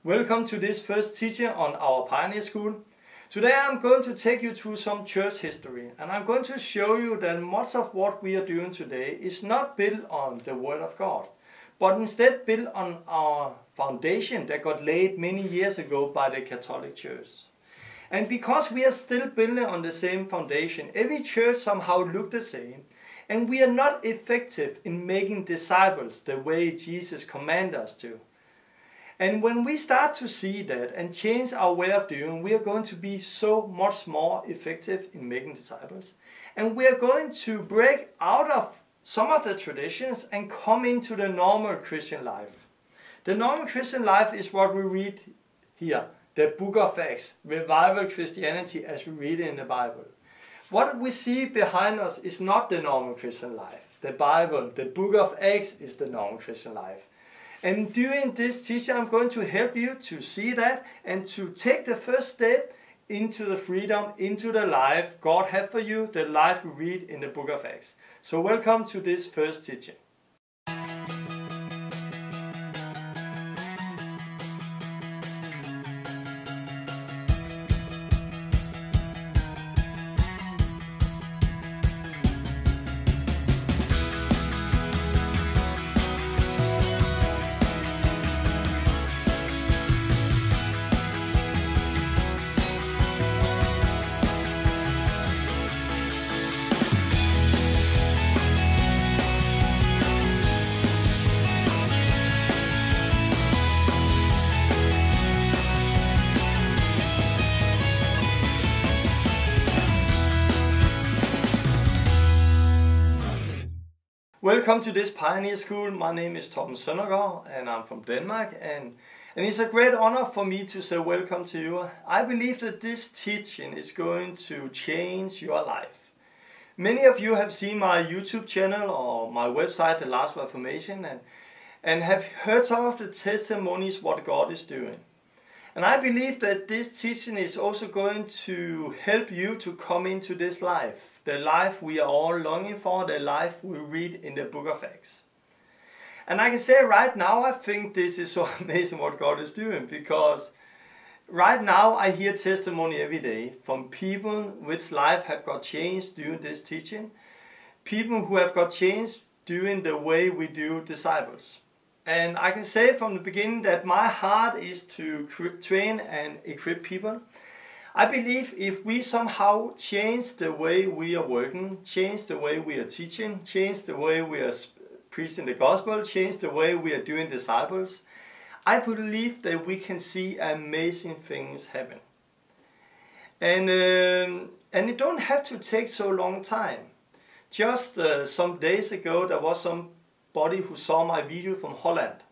Welcome to this first teaching on our Pioneer School. Today I'm going to take you through some church history, and I'm going to show you that much of what we are doing today is not built on the Word of God, but instead built on our foundation that got laid many years ago by the Catholic Church. And because we are still building on the same foundation, every church somehow looks the same, and we are not effective in making disciples the way Jesus commanded us to. And when we start to see that and change our way of doing, we are going to be so much more effective in making disciples. And we are going to break out of some of the traditions and come into the normal Christian life. The normal Christian life is what we read here, the Book of Acts, revival Christianity as we read it in the Bible. What we see behind us is not the normal Christian life. The Bible, the Book of Acts is the normal Christian life. And during this teaching, I'm going to help you to see that and to take the first step into the freedom, into the life God has for you, the life we read in the Book of Acts. So welcome to this first teaching. Welcome to this Pioneer School. My name is Torben Søndergaard and I'm from Denmark, and it's a great honor for me to say welcome to you. I believe that this teaching is going to change your life. Many of you have seen my YouTube channel or my website, The Last Reformation, and have heard some of the testimonies what God is doing. And I believe that this teaching is also going to help you to come into this life. The life we are all longing for, the life we read in the Book of Acts. And I can say right now, I think this is so amazing what God is doing, because right now I hear testimony every day from people which life have got changed during this teaching. People who have got changed during the way we do disciples. And I can say from the beginning that my heart is to train and equip people. I believe if we somehow change the way we are working, change the way we are teaching, change the way we are preaching the gospel, change the way we are doing disciples, I believe that we can see amazing things happen. And it don't have to take so long time. Just some days ago there was somebody who saw my video from Holland.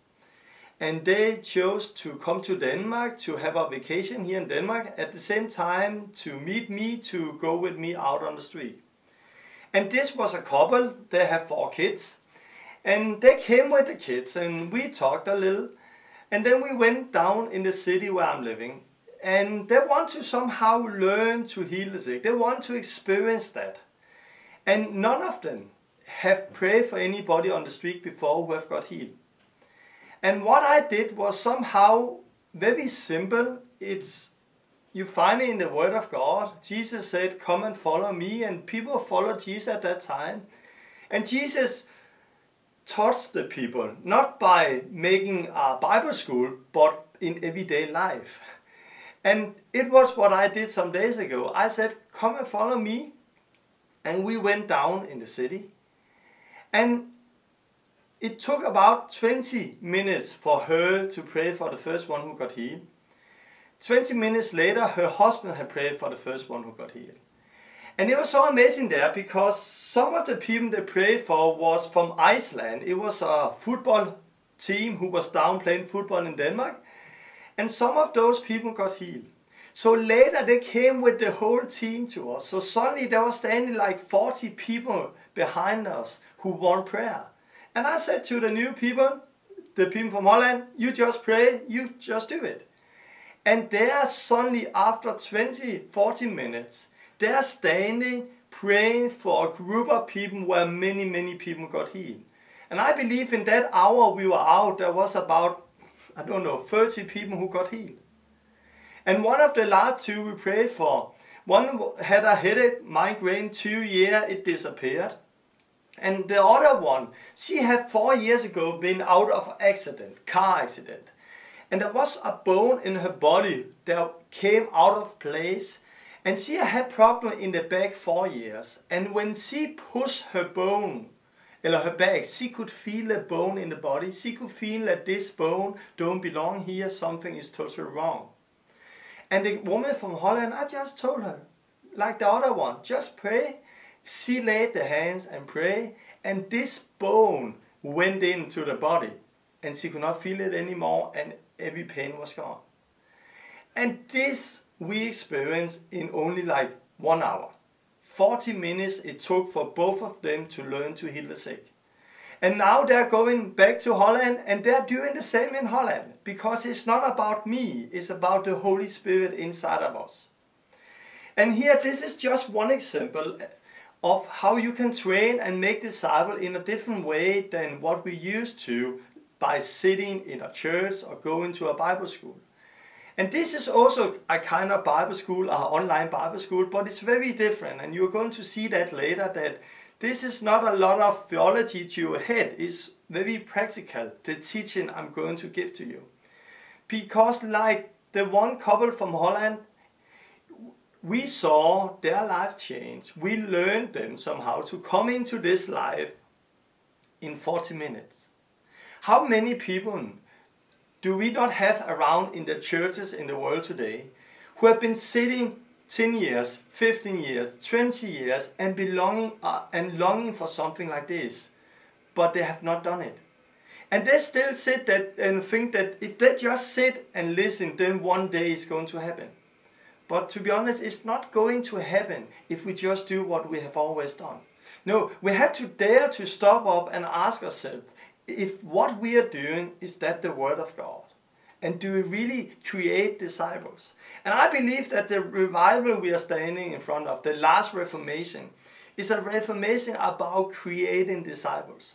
And they chose to come to Denmark to have a vacation here in Denmark, at the same time to meet me, to go with me out on the street. And this was a couple, they have 4 kids. And they came with the kids and we talked a little. And then we went down in the city where I'm living. And they want to somehow learn to heal the sick. They want to experience that. And none of them have prayed for anybody on the street before who have got healed. And what I did was somehow very simple. You find it in the Word of God. Jesus said, "Come and follow me," and people followed Jesus at that time. And Jesus taught the people, not by making a Bible school, but in everyday life. And it was what I did some days ago. I said, "Come and follow me." And we went down in the city. And it took about 20 minutes for her to pray for the first one who got healed. 20 minutes later, her husband had prayed for the first one who got healed. And it was so amazing there, because some of the people they prayed for was from Iceland. It was a football team who was down playing football in Denmark. And some of those people got healed. So later they came with the whole team to us. So suddenly there was standing like 40 people behind us who want prayer. And I said to the new people, the people from Holland, you just pray, you just do it. And they are suddenly, after 40 minutes, they are standing praying for a group of people where many people got healed. And I believe in that hour we were out, there was about I don't know, 30 people who got healed. And one of the last two we prayed for, one had a headache, migraine, 2 years, it disappeared. And the other one, she had 4 years ago been out of accident, car accident. And there was a bone in her body that came out of place. And she had problem in the back 4 years. And when she pushed her bone, or her back, she could feel the bone in the body. She could feel that this bone don't belong here, something is totally wrong. And the woman from Holland, I just told her, like the other one, just pray. She laid the hands and pray, and this bone went into the body, and she could not feel it anymore, and every pain was gone. And this we experienced in only like 1 hour. 40 minutes it took for both of them to learn to heal the sick. And now they're going back to Holland, and they're doing the same in Holland, because it's not about me, it's about the Holy Spirit inside of us. And here, this is just one example of how you can train and make disciples in a different way than what we used to by sitting in a church or going to a Bible school. And this is also a kind of Bible school, or online Bible school, but it's very different. And you're going to see that later, that this is not a lot of theology to your head. It's very practical, the teaching I'm going to give to you. Because like the one couple from Holland, we saw their life change. We learned them somehow to come into this life in 40 minutes. How many people do we not have around in the churches in the world today who have been sitting 10 years, 15 years, 20 years and belonging and longing for something like this, but they have not done it? And they still sit that and think that if they just sit and listen, then one day it's going to happen. But to be honest, it's not going to happen if we just do what we have always done. No, we have to dare to stop up and ask ourselves, if what we are doing, is that the Word of God? And do we really create disciples? And I believe that the revival we are standing in front of, the last Reformation, is a reformation about creating disciples.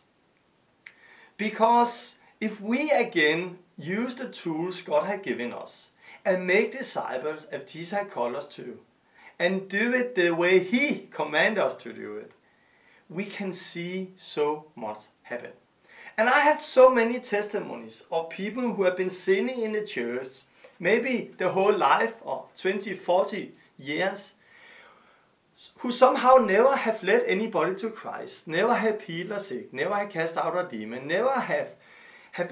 Because if we again use the tools God has given us and make disciples as Jesus has called us to, and do it the way He commanded us to do it, we can see so much happen. And I have so many testimonies of people who have been sitting in the church, maybe the whole life or 20, 40 years, who somehow never have led anybody to Christ, never have healed a sick, never have cast out a demon, never have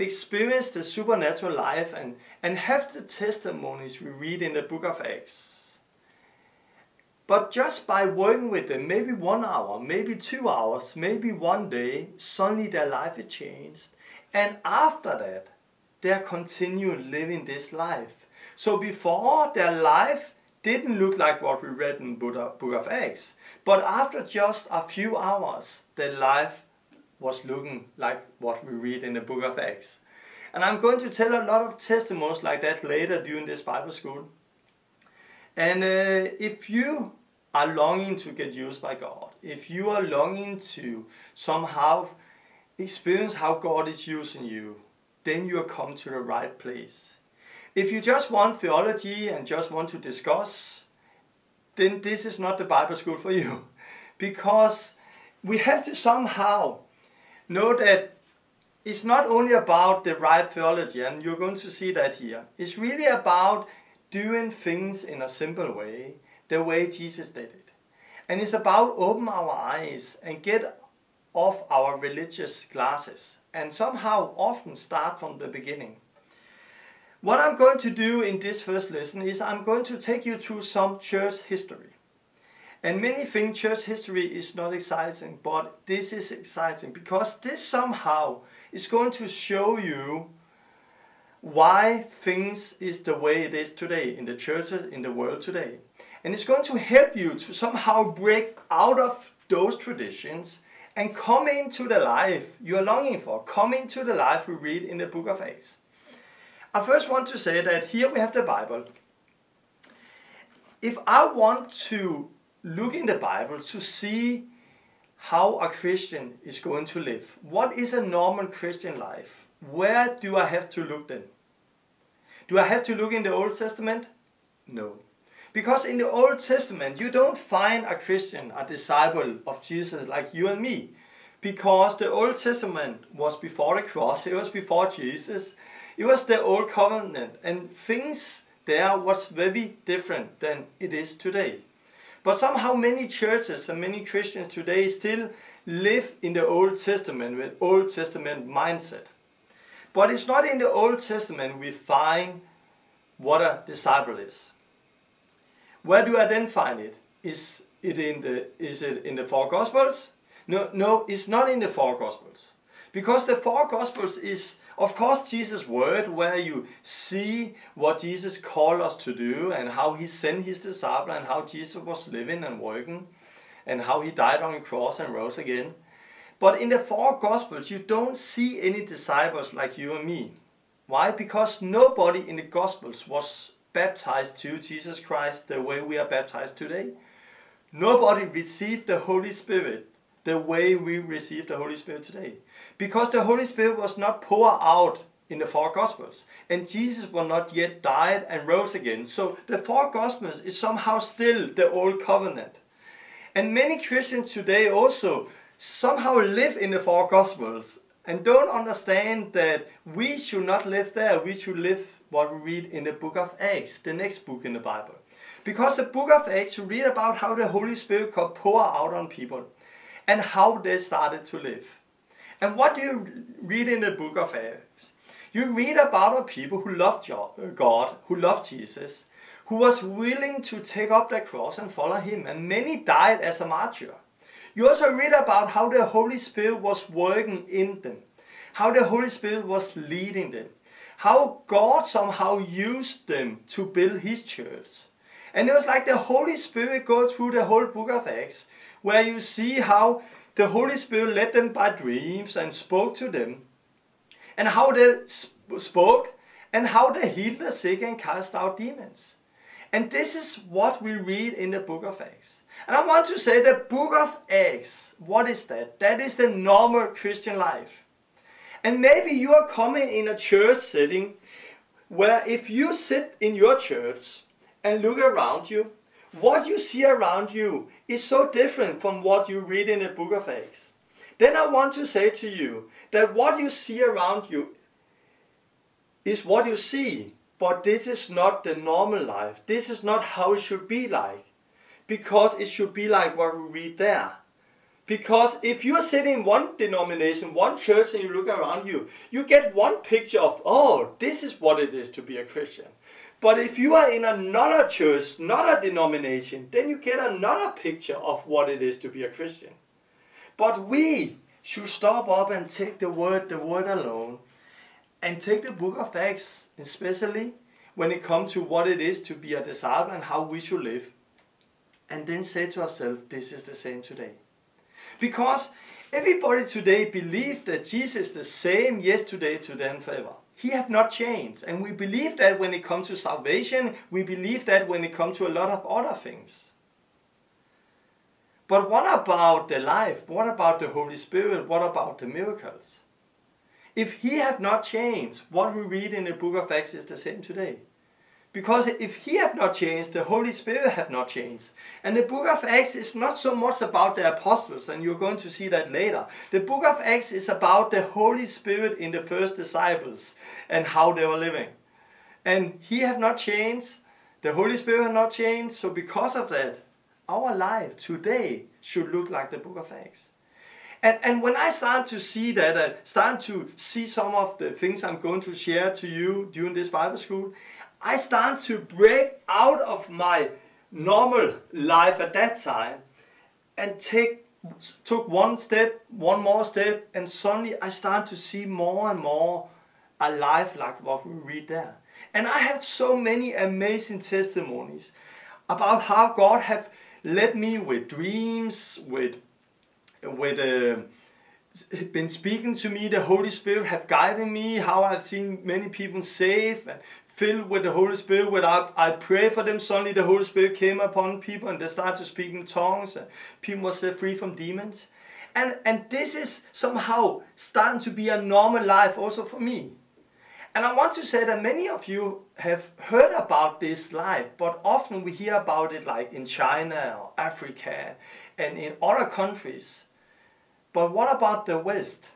experienced the supernatural life and have the testimonies we read in the book of Acts. But just by working with them, maybe 1 hour, maybe 2 hours, maybe one day, suddenly their life is changed. And after that, they continue living this life. So before, their life didn't look like what we read in the book of Acts. But after just a few hours, their life was looking like what we read in the book of Acts. And I'm going to tell a lot of testimonies like that later during this Bible school. And if you are longing to get used by God, if you are longing to somehow experience how God is using you, then you have come to the right place. If you just want theology and just want to discuss, then this is not the Bible school for you. Because we have to somehow know that it's not only about the right theology, and you're going to see that here. It's really about doing things in a simple way, the way Jesus did it. And it's about open our eyes and get off our religious glasses and somehow often start from the beginning. What I'm going to do in this first lesson is I'm going to take you through some church history. And many think church history is not exciting, but this is exciting because this somehow is going to show you why things is the way it is today in the churches in the world today. And it's going to help you to somehow break out of those traditions and come into the life you are longing for. Come into the life we read in the book of Acts. I first want to say that here we have the Bible. If I want to look in the Bible to see how a Christian is going to live, what is a normal Christian life, where do I have to look then? Do I have to look in the Old Testament? No. Because in the Old Testament, you don't find a Christian, a disciple of Jesus like you and me. Because the Old Testament was before the cross, it was before Jesus. It was the Old Covenant, and things there was very different than it is today. But somehow many churches and many Christians today still live in the Old Testament with Old Testament mindset. But it's not in the Old Testament we find what a disciple is. Where do I then find it? Is it in the four Gospels? No, it's not in the four Gospels. Because the four Gospels is, of course, Jesus' word, where you see what Jesus called us to do and how he sent his disciples and how Jesus was living and working and how he died on the cross and rose again. But in the four Gospels, you don't see any disciples like you and me. Why? Because nobody in the Gospels was baptized to Jesus Christ the way we are baptized today. Nobody received the Holy Spirit the way we receive the Holy Spirit today. Because the Holy Spirit was not poured out in the four Gospels. And Jesus was not yet died and rose again. So the four Gospels is somehow still the Old Covenant. And many Christians today also somehow live in the four Gospels and don't understand that we should not live there. We should live what we read in the book of Acts, the next book in the Bible. Because the book of Acts, you read about how the Holy Spirit got poured out on people and how they started to live. And what do you read in the book of Acts? You read about a people who loved God, who loved Jesus, who was willing to take up their cross and follow him, and many died as a martyr. You also read about how the Holy Spirit was working in them, how the Holy Spirit was leading them, how God somehow used them to build his church. And it was like the Holy Spirit goes through the whole book of Acts, where you see how the Holy Spirit led them by dreams and spoke to them, and how they spoke, and how they healed the sick and cast out demons. And this is what we read in the book of Acts. And I want to say the book of Acts, what is that? That is the normal Christian life. And maybe you are coming in a church setting where if you sit in your church and look around you, what you see around you is so different from what you read in the book of Acts. Then I want to say to you that what you see around you is what you see, but this is not the normal life. This is not how it should be like, because it should be like what we read there. Because if you are sitting in one denomination, one church, and you look around you, you get one picture of, oh, this is what it is to be a Christian. But if you are in another church, another denomination, then you get another picture of what it is to be a Christian. But we should stop up and take the word alone, and take the book of Acts, especially when it comes to what it is to be a disciple and how we should live, and then say to ourselves, this is the same today. Because everybody today believes that Jesus is the same yesterday, today, and forever. He have not changed. And we believe that when it comes to salvation, we believe that when it comes to a lot of other things. But what about the life? What about the Holy Spirit? What about the miracles? If he have not changed, what we read in the book of Acts is the same today. Because if he have not changed, the Holy Spirit have not changed. And the book of Acts is not so much about the apostles, and you're going to see that later. The book of Acts is about the Holy Spirit in the first disciples and how they were living. And he have not changed, the Holy Spirit have not changed, so because of that, our life today should look like the book of Acts. And when I start to see that, I start to see some of the things I'm going to share to you during this Bible school, I start to break out of my normal life at that time and took one more step, and suddenly I start to see more and more a life like what we read there. And I have so many amazing testimonies about how God have led me with dreams, been speaking to me, the Holy Spirit have guided me, how I've seen many people saved and filled with the Holy Spirit. When I pray for them, suddenly the Holy Spirit came upon people and they started to speak in tongues and people were set free from demons. And this is somehow starting to be a normal life also for me. And I want to say that many of you have heard about this life, but often we hear about it like in China or Africa and in other countries. But what about the West?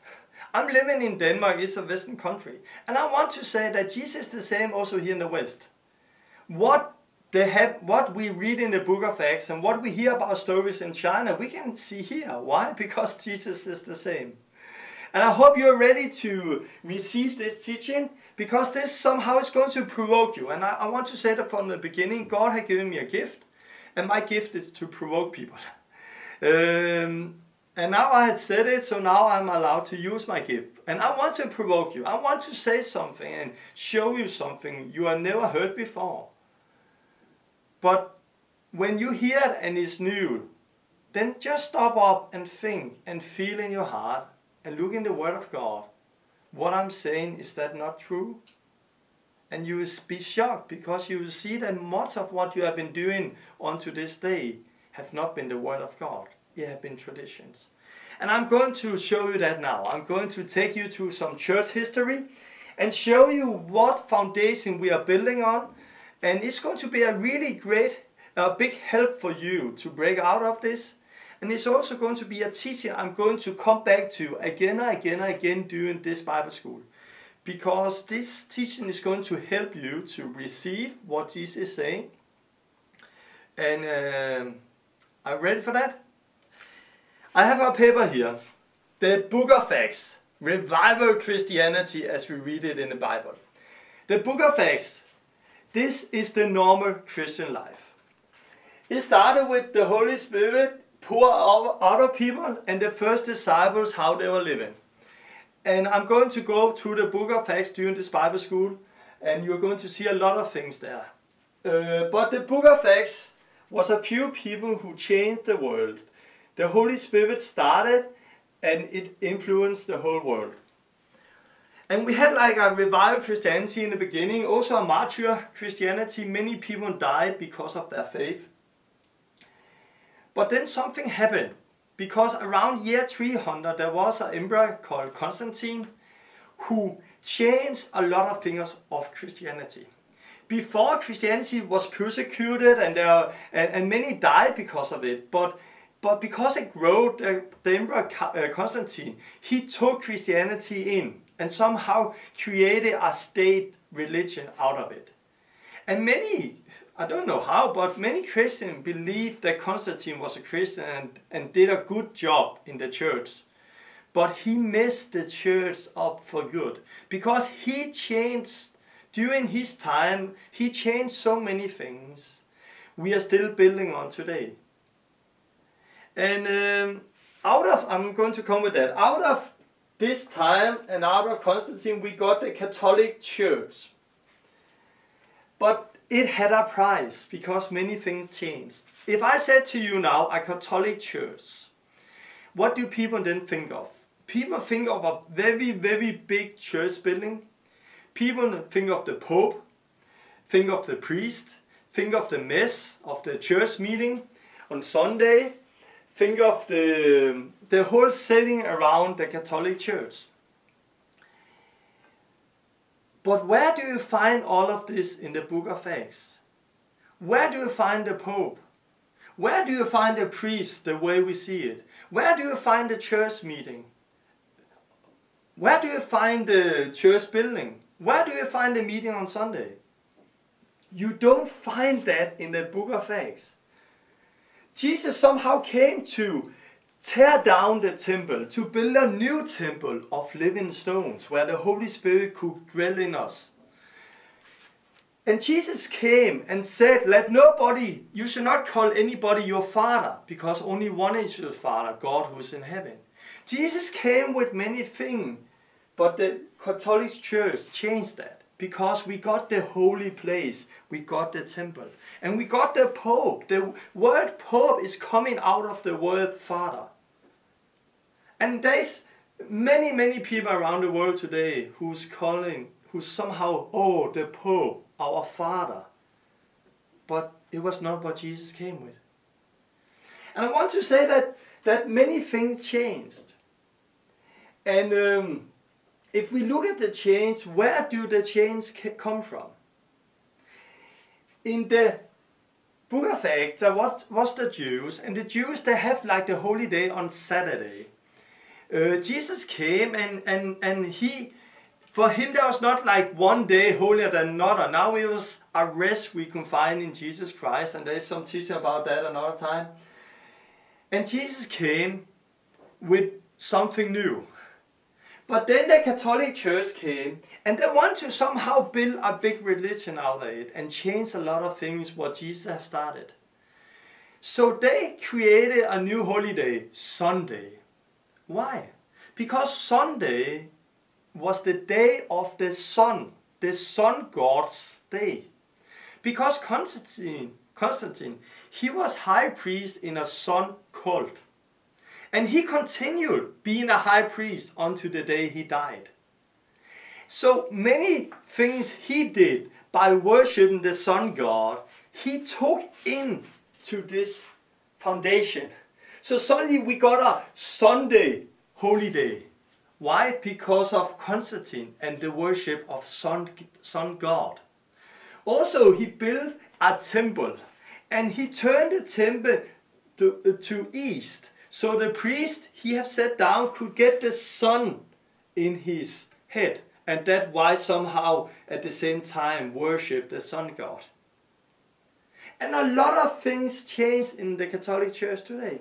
I'm living in Denmark, it's a Western country. And I want to say that Jesus is the same also here in the West. What we read in the book of Acts and what we hear about stories in China, we can see here. Why? Because Jesus is the same. And I hope you're ready to receive this teaching, because this somehow is going to provoke you. And I want to say that from the beginning, God had given me a gift, and my gift is to provoke people. And now I had said it, so now I'm allowed to use my gift. And I want to provoke you. I want to say something and show you something you have never heard before. But when you hear it and it's new, then just stop up and think and feel in your heart and look in the Word of God. What I'm saying, is that not true? And you will be shocked, because you will see that much of what you have been doing unto this day have not been the Word of God. It have been traditions. And I'm going to show you that now. I'm going to take you to some church history and show you what foundation we are building on. And it's going to be a really great, big help for you to break out of this. And it's also going to be a teaching I'm going to come back to again and again and again during this Bible school. Because this teaching is going to help you to receive what Jesus is saying. And are you ready for that? I have a paper here. The Book of Acts. Revival Christianity as we read it in the Bible. The Book of Acts. This is the normal Christian life. It started with the Holy Spirit pour out other people and the first disciples how they were living. And I'm going to go through the Book of Acts during this Bible school, and you're going to see a lot of things there. But the Book of Acts was a few people who changed the world. The Holy Spirit started and it influenced the whole world. And we had like a revival Christianity in the beginning, also a martyr Christianity. Many people died because of their faith. But then something happened, because around year 300 there was an emperor called Constantine who changed a lot of things of Christianity. Before, Christianity was persecuted and many died because of it, but because it grew, the emperor Constantine, he took Christianity in and somehow created a state religion out of it. And many, I don't know how, but many Christians believed that Constantine was a Christian and did a good job in the church. But he messed the church up for good, because he changed, during his time, he changed so many things we are still building on today. And I'm going to come with that, out of this time and out of Constantine we got the Catholic Church. But it had a price, because many things changed. If I said to you now, a Catholic church, what do people then think of? People think of a very, very big church building. People think of the Pope, think of the priest, think of the mess of the church meeting on Sunday, think of the whole setting around the Catholic Church. But where do you find all of this in the Book of Acts? Where do you find the Pope? Where do you find the priest the way we see it? Where do you find the church meeting? Where do you find the church building? Where do you find the meeting on Sunday? You don't find that in the Book of Acts. Jesus somehow came to tear down the temple, to build a new temple of living stones where the Holy Spirit could dwell in us. And Jesus came and said, let nobody, you should not call anybody your father, because only one is your father, God who is in heaven. Jesus came with many things, but the Catholic Church changed that, because we got the holy place, we got the temple, and we got the Pope. The word Pope is coming out of the word Father. And there's many, many people around the world today who's somehow, oh, the Pope, our Father. But it was not what Jesus came with. And I want to say that many things changed. And if we look at the change, where do the change come from? In the book of Acts, there was the Jews, and the Jews, they have like the holy day on Saturday. Jesus came and he, for him there was not like one day holier than another. Now it was a rest we can find in Jesus Christ, and there is some teaching about that another time. And Jesus came with something new. But then the Catholic Church came, and they want to somehow build a big religion out of it and change a lot of things what Jesus have started. So they created a new holiday, Sunday. Why? Because Sunday was the day of the sun God's day. Because Constantine, he was high priest in a sun cult. And he continued being a high priest until the day he died. So many things he did by worshiping the sun god, he took into this foundation. So suddenly we got a Sunday holy day. Why? Because of Constantine and the worship of sun god. Also, he built a temple, and he turned the temple to east. So the priest he have sat down could get the sun in his head, and that why somehow at the same time worship the sun god. And a lot of things changed in the Catholic Church today.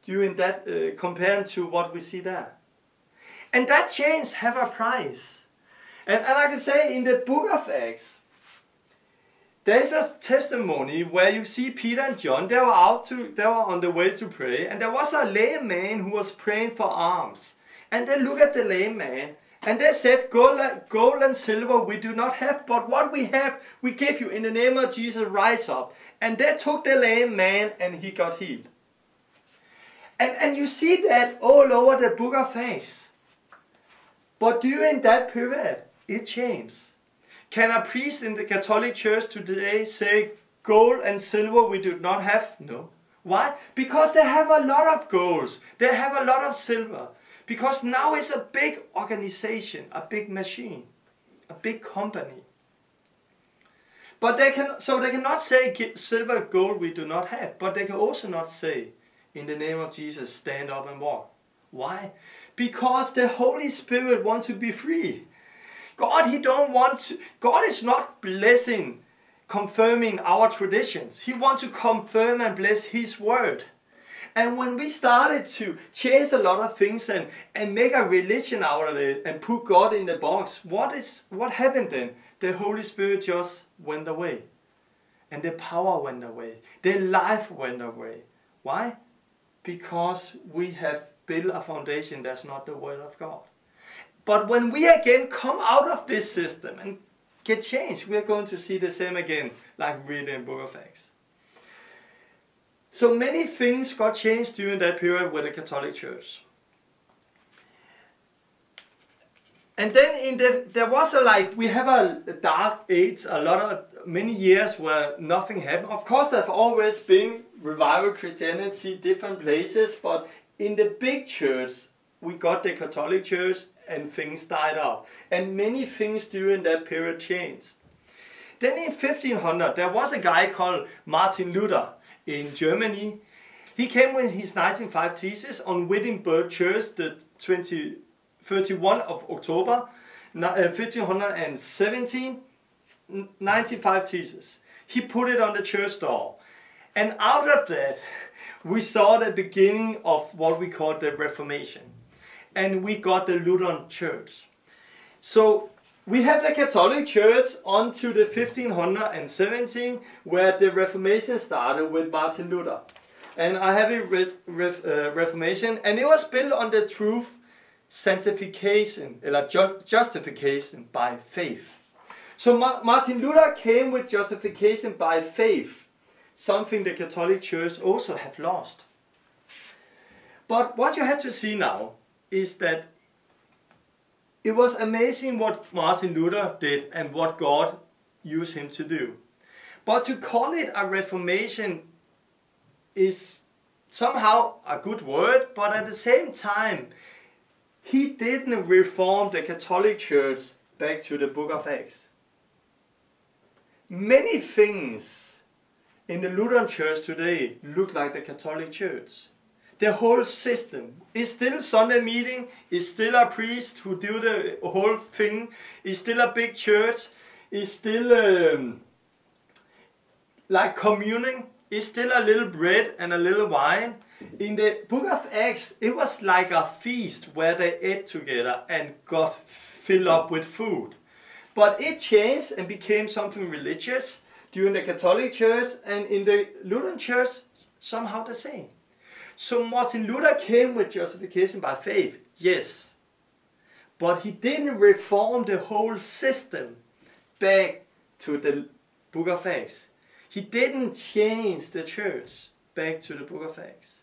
During that, compared to what we see there. And that change have a price. And I can say in the book of Acts, there is a testimony where you see Peter and John, they were on the way to pray, and there was a lame man who was praying for alms. And they look at the lame man, and they said, gold and silver we do not have, but what we have, we give you. In the name of Jesus, rise up. And they took the lame man, and he got healed. And you see that all over the book of Acts. But during that period, it changed. Can a priest in the Catholic Church today say, gold and silver we do not have? No. Why? Because they have a lot of golds. They have a lot of silver. Because now it's a big organization, a big machine, a big company. But they cannot say silver, gold we do not have. But they can also not say, in the name of Jesus, stand up and walk. Why? Because the Holy Spirit wants to be free. God is not blessing, confirming our traditions. He wants to confirm and bless His word. And when we started to change a lot of things and make a religion out of it and put God in the box, what happened then? The Holy Spirit just went away. And the power went away. The life went away. Why? Because we have built a foundation that's not the word of God. But when we again come out of this system and get changed, we are going to see the same again, like reading in the book of Acts. So many things got changed during that period with the Catholic Church. And then there was we have a dark age, many years where nothing happened. Of course, there have always been revival Christianity, different places, but in the big church, we got the Catholic Church and things died out. And many things during that period changed. Then in 1500, there was a guy called Martin Luther in Germany. He came with his 1905 thesis on Wittenberg Church, the 31 of October, 1517, 95 thesis. He put it on the church door. And out of that, we saw the beginning of what we call the Reformation. And we got the Lutheran Church. So we have the Catholic Church until the 1517, where the Reformation started with Martin Luther. And I have a Reformation, and it was built on the truth, sanctification, or justification by faith. So Martin Luther came with justification by faith, something the Catholic Church also have lost. But what you have to see now is that it was amazing what Martin Luther did and what God used him to do. But to call it a Reformation is somehow a good word, but at the same time, he didn't reform the Catholic Church back to the book of Acts. Many things in the Lutheran Church today look like the Catholic Church. The whole system is still Sunday meeting, is still a priest who do the whole thing, is still a big church, is still like communing, is still a little bread and a little wine. In the book of Acts, it was like a feast where they ate together and got filled up with food. But it changed and became something religious during the Catholic Church, and in the Lutheran Church, somehow the same. So Martin Luther came with justification by faith, yes. But he didn't reform the whole system back to the book of Acts. He didn't change the church back to the book of Acts.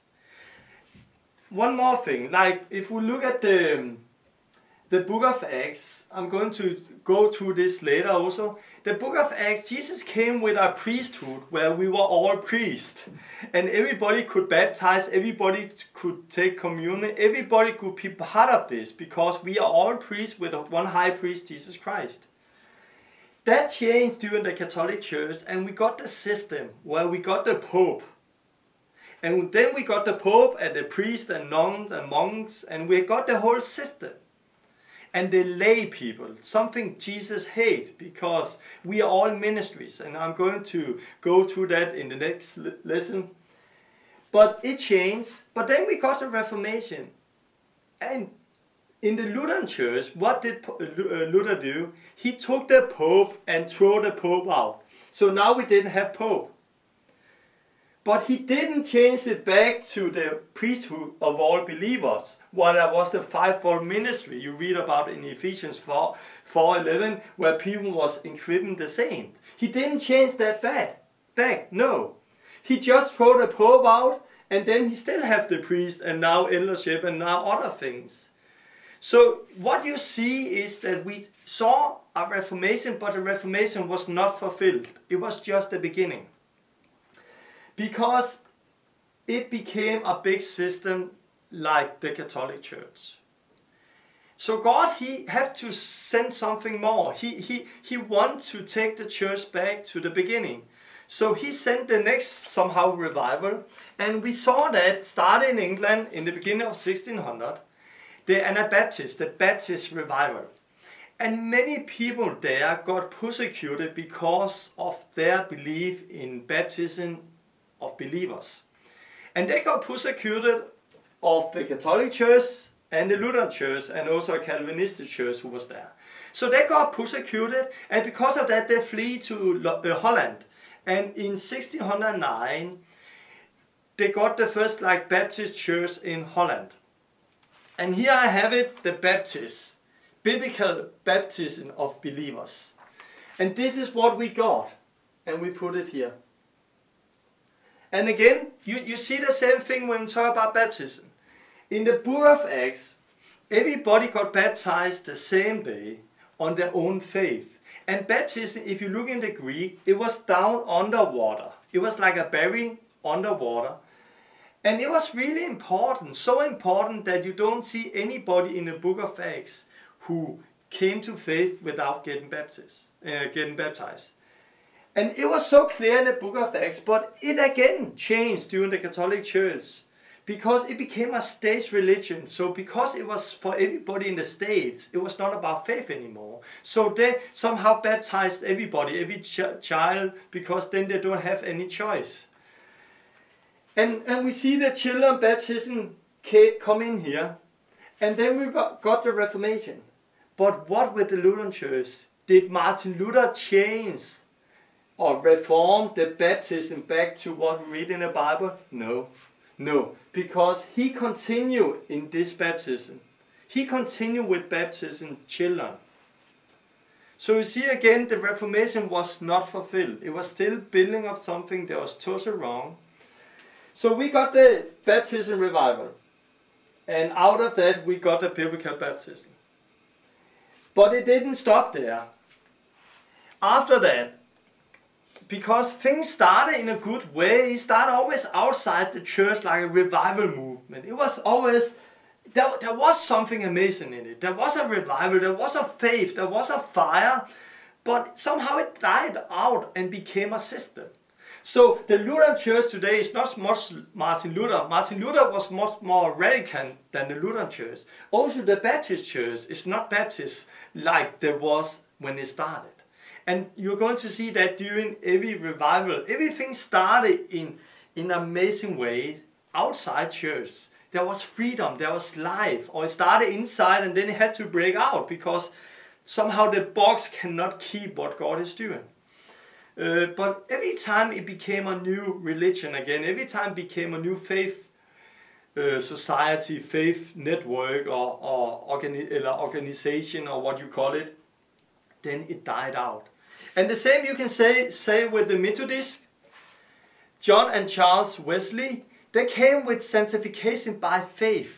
One more thing, like if we look at the book of Acts, I'm going to go through this later also. The book of Acts, Jesus came with a priesthood where we were all priests. And everybody could baptize, everybody could take communion, everybody could be part of this because we are all priests with one high priest, Jesus Christ. That changed during the Catholic Church, and we got the system where we got the Pope. And then we got the Pope and the priests and nuns and monks, and we got the whole system. And the lay people, something Jesus hates, because we are all ministries, and I'm going to go through that in the next lesson. But it changed, but then we got the Reformation. And in the Lutheran Church, what did Luther do? He took the Pope and threw the Pope out. So now we didn't have Pope. But he didn't change it back to the priesthood of all believers, what was the fivefold ministry you read about in Ephesians 4:11, where people was equipping the saints. He didn't change that back, no. He just threw the Pope out, and then he still have the priest, and now eldership, and now other things. So what you see is that we saw a Reformation, but the Reformation was not fulfilled. It was just the beginning. Because it became a big system like the Catholic Church. So God, he had to send something more. He wanted to take the church back to the beginning. So he sent the next somehow revival. And we saw that started in England in the beginning of 1600. The Anabaptists, the Baptist revival. And many people there got persecuted because of their belief in baptism of believers. And they got persecuted of the Catholic Church and the Lutheran Church and also a Calvinistic church who was there. So they got persecuted, and because of that they flee to Holland. And in 1609 they got the first Baptist church in Holland. And here I have it, the Baptist, biblical baptism of believers. And this is what we got, and we put it here. And again, you see the same thing when we talk about baptism. In the book of Acts, everybody got baptized the same day on their own faith. And baptism, if you look in the Greek, it was down underwater. It was like a burying underwater. And it was really important, so important that you don't see anybody in the book of Acts who came to faith without getting baptized. And it was so clear in the book of Acts, but it again changed during the Catholic Church because it became a state religion. So because it was for everybody in the states, it was not about faith anymore. So they somehow baptized everybody, every child, because then they don't have any choice. And we see the children baptism come in here. And then we got the Reformation. But what with the Lutheran Church? Did Martin Luther change or reform the baptism back to what we read in the Bible? No, because he continued in this baptism. He continued with baptism children. So you see again, the Reformation was not fulfilled. It was still building of something that was totally wrong. So we got the baptism revival. And out of that we got the biblical baptism. But it didn't stop there. After that, because things started in a good way, it started always outside the church like a revival movement. It was always there was something amazing in it. There was a revival, there was a faith, there was a fire, but somehow it died out and became a system. So the Lutheran Church today is not much Martin Luther. Martin Luther was much more radical than the Lutheran Church. Also the Baptist Church is not Baptist like there was when it started. And you're going to see that during every revival, everything started in amazing ways outside church. There was freedom, there was life, or it started inside and then it had to break out because somehow the box cannot keep what God is doing. But every time it became a new religion again, every time it became a new faith society, faith network or organization or what you call it, then it died out. And the same you can say with the Methodists. John and Charles Wesley, they came with sanctification by faith.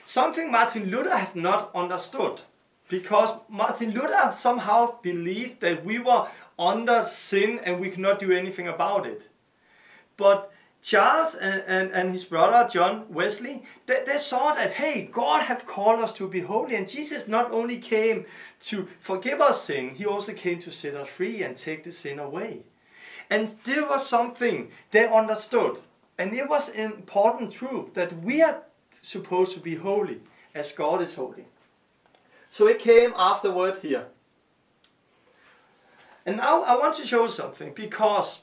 Something Martin Luther have not understood. Because Martin Luther somehow believed that we were under sin and we could not do anything about it. But Charles and his brother John Wesley, they saw that, hey, God have called us to be holy, and Jesus not only came to forgive us sin, he also came to set us free and take the sin away. And there was something they understood, and it was an important truth that we are supposed to be holy as God is holy. So it came afterward here. And now I want to show something, because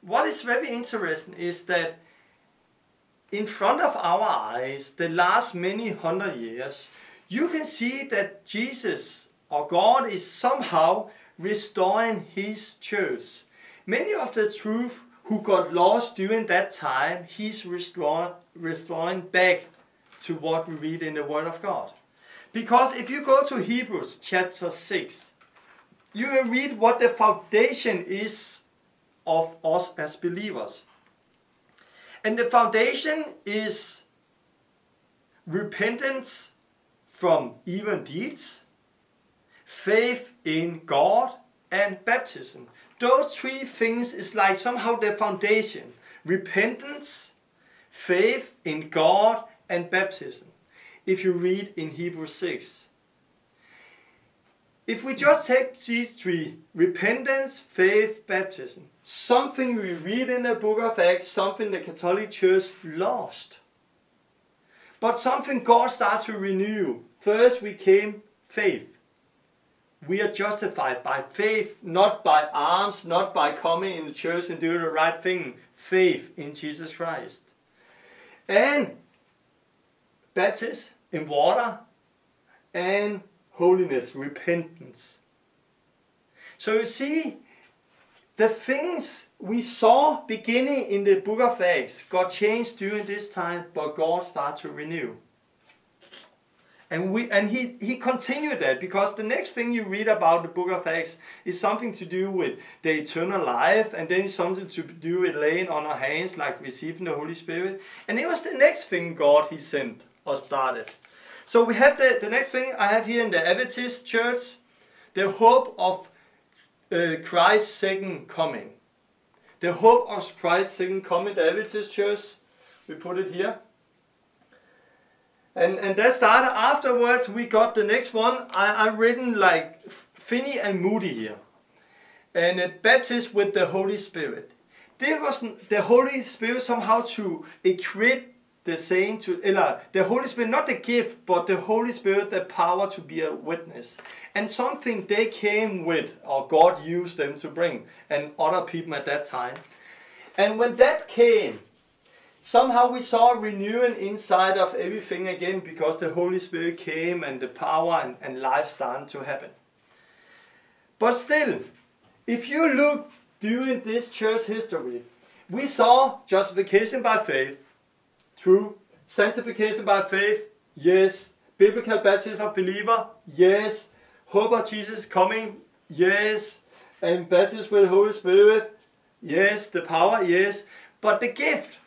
what is very interesting is that in front of our eyes, the last many hundred years, you can see that Jesus or God is somehow restoring his church. Many of the truth who got lost during that time, he's restoring back to what we read in the Word of God. Because if you go to Hebrews chapter 6, you will read what the foundation is of us as believers. And the foundation is repentance from evil deeds, faith in God, and baptism. Those three things is like somehow the foundation. Repentance, faith in God, and baptism. If you read in Hebrews 6. If we just take these three, repentance, faith, baptism, something we read in the book of Acts, something the Catholic Church lost. But something God starts to renew. First we came faith. We are justified by faith, not by arms, not by coming in the church and doing the right thing. Faith in Jesus Christ. And baptism in water, and holiness, repentance. So you see, the things we saw beginning in the book of Acts got changed during this time, but God started to renew. And he continued that, because the next thing you read about the book of Acts is something to do with the eternal life, and then something to do with laying on our hands, like receiving the Holy Spirit. And it was the next thing God he sent or started. So we have the next thing I have here in the Adventist Church, the hope of Christ's second coming. The hope of Christ's second coming, the Adventist Church, we put it here. And that started afterwards. We got the next one. I've written like Finney and Moody here. And baptized with the Holy Spirit. There was the Holy Spirit somehow to equip the saint to, the Holy Spirit, not the gift, but the Holy Spirit, the power to be a witness. And something they came with, or God used them to bring, and other people at that time. And when that came, somehow we saw renewing inside of everything again, because the Holy Spirit came and the power and life started to happen. But still, if you look during this church history, we saw justification by faith, true. Sanctification by faith, yes. Biblical baptism of believer, yes. Hope of Jesus coming, yes. And baptism with the Holy Spirit, yes. The power, yes. But the gift,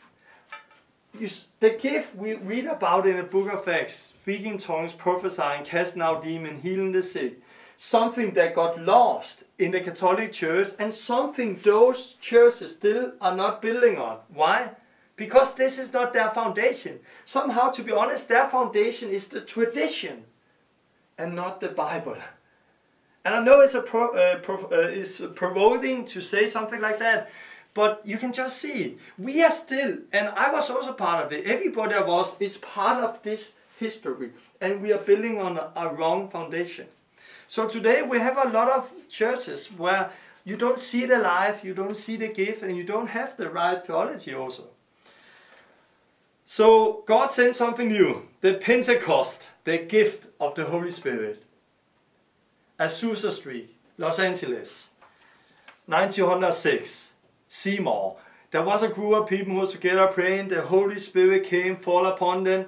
the gift we read about in the book of Acts, speaking tongues, prophesying, casting out demons, healing the sick, something that got lost in the Catholic Church, and something those churches still are not building on. Why? Because this is not their foundation. Somehow, to be honest, their foundation is the tradition and not the Bible. And I know it's it's provoking to say something like that, but you can just see it. We are still, and I was also part of it, everybody of us is part of this history, and we are building on a wrong foundation. So today we have a lot of churches where you don't see the life, you don't see the gift, and you don't have the right theology also. So God sent something new, the Pentecost, the gift of the Holy Spirit. Azusa Street, Los Angeles, 1906, Seymour. There was a group of people who was together praying, the Holy Spirit came, fall upon them,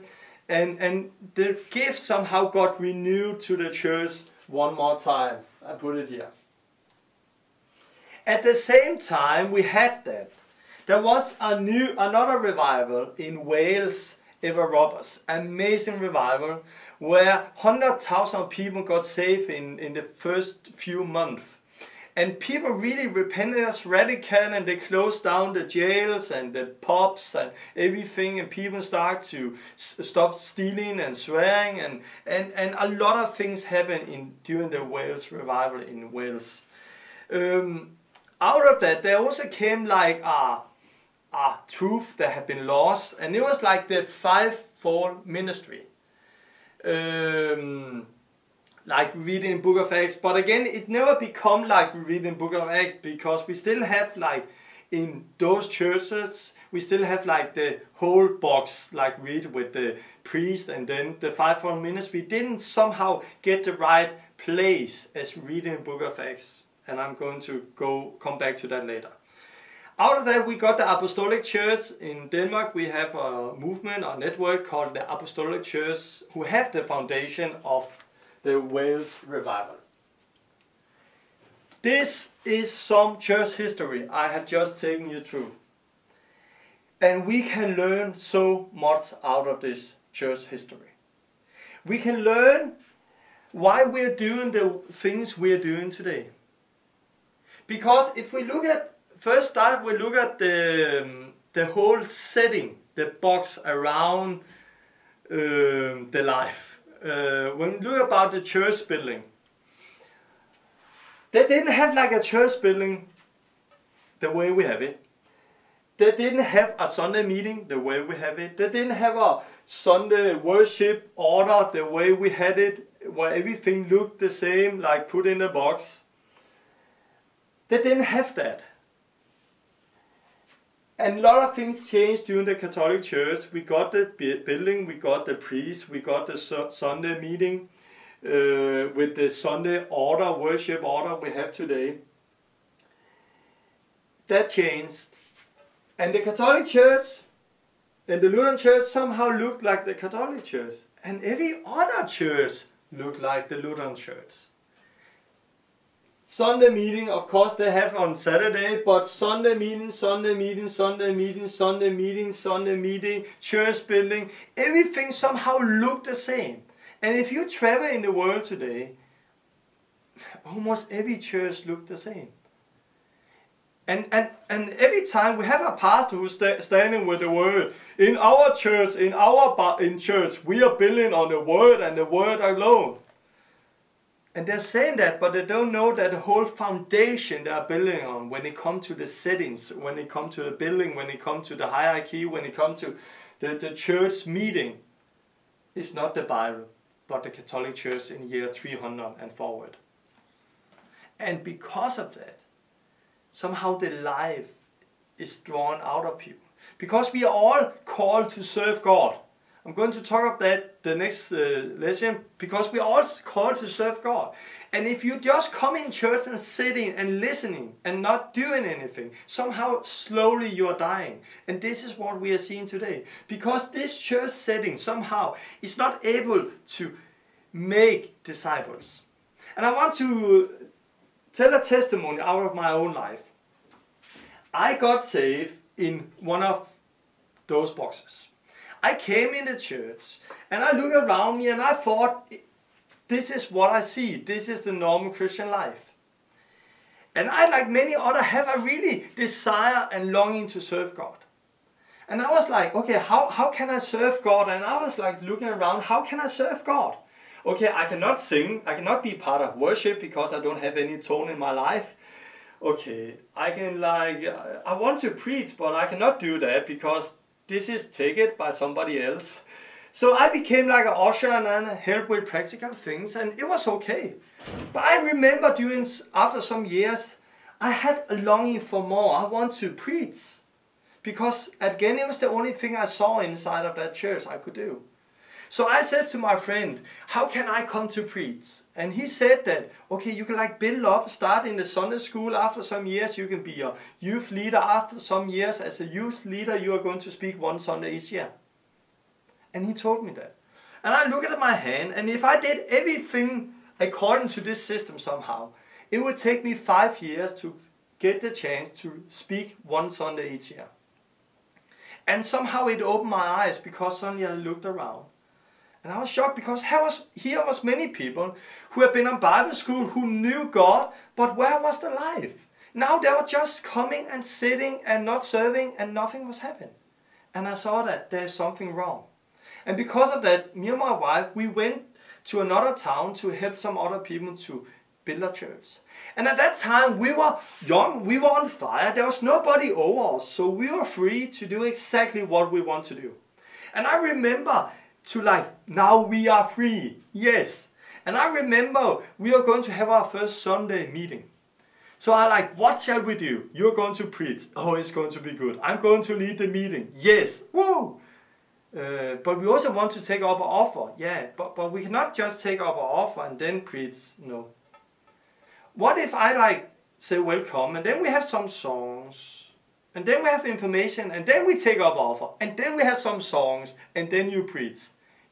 and the gift somehow got renewed to the church one more time. I put it here. At the same time we had that, there was another revival in Wales, Eva Roberts, amazing revival, where 100,000 people got saved in the first few months. And people really repented as radical, and they closed down the jails and the pubs and everything, and people start to stop stealing and swearing, and a lot of things happened during the Wales revival in Wales. Out of that, there also came like a truth that had been lost, and it was like the fivefold ministry. Like we read in Book of Acts, but again it never become like we read in Book of Acts, because we still have like in those churches we still have like the whole box like read with the priest, and then the fivefold ministry didn't somehow get the right place as we read in Book of Acts, and I'm going to come back to that later. Out of that we got the Apostolic Church. In Denmark we have a movement, a network called the Apostolic Church, who have the foundation of the Wales revival. This is some church history I have just taken you through. And we can learn so much out of this church history. We can learn why we're doing the things we're doing today. Because if we look at, first start we look at the whole setting, the box around the life. When we look about the church building, they didn't have like a church building the way we have it. They didn't have a Sunday meeting the way we have it. They didn't have a Sunday worship order the way we had it, where everything looked the same, like put in a box. They didn't have that. And a lot of things changed during the Catholic Church. We got the building, we got the priest, we got the Sunday meeting with the Sunday order, worship order we have today. That changed. And the Catholic Church and the Lutheran Church somehow looked like the Catholic Church. And every other church looked like the Lutheran Church. Sunday meeting, of course they have on Saturday, but Sunday meeting, Sunday meeting, Sunday meeting, Sunday meeting, Sunday meeting, church building, everything somehow looked the same. And if you travel in the world today, almost every church looked the same. And every time we have a pastor who's standing with the word. In our church, in church, we are building on the word and the word alone. And they're saying that, but they don't know that the whole foundation they are building on, when it comes to the settings, when it comes to the building, when it comes to the hierarchy, when it comes to the church meeting, is not the Bible, but the Catholic Church in year 300 and forward. And because of that, somehow the life is drawn out of people. Because we are all called to serve God. I'm going to talk about that the next lesson, because we are all called to serve God. And if you just come in church and sitting and listening and not doing anything, somehow slowly you are dying. And this is what we are seeing today. Because this church setting somehow is not able to make disciples. And I want to tell a testimony out of my own life. I got saved in one of those boxes. I came in the church and I looked around me and I thought, this is what I see. This is the normal Christian life. And I, like many others, have a really desire and longing to serve God. And I was like, okay, how can I serve God? And I was like looking around, how can I serve God? Okay, I cannot sing, I cannot be part of worship because I don't have any tone in my life. Okay, I can I want to preach, but I cannot do that because this is taken by somebody else. So I became like an usher and then helped with practical things, and it was okay. But I remember after some years, I had a longing for more. I want to preach. Because again, it was the only thing I saw inside of that church I could do. So I said to my friend, how can I come to preach? And he said that, okay, you can build up, start in the Sunday school. After some years, you can be a youth leader. After some years, as a youth leader, you are going to speak one Sunday each year. And he told me that. And I looked at my hand, and if I did everything according to this system somehow, it would take me 5 years to get the chance to speak one Sunday each year. And somehow it opened my eyes because suddenly I looked around. And I was shocked because here was many people who had been on Bible school, who knew God, but where was the life? Now they were just coming and sitting and not serving, and nothing was happening. And I saw that there's something wrong. And because of that, me and my wife, we went to another town to help some other people to build a church. And at that time, we were young, we were on fire, there was nobody over us, so we were free to do exactly what we want to do. And I remember now we are free, yes. And I remember we are going to have our first Sunday meeting. So I what shall we do? You're going to preach. Oh, it's going to be good. I'm going to lead the meeting. Yes, woo! But we also want to take up an offer. Yeah, but we cannot just take up an offer and then preach. No. What if I say welcome, and then we have some songs, and then we have information, and then we take up offer, and then we have some songs, and then you preach.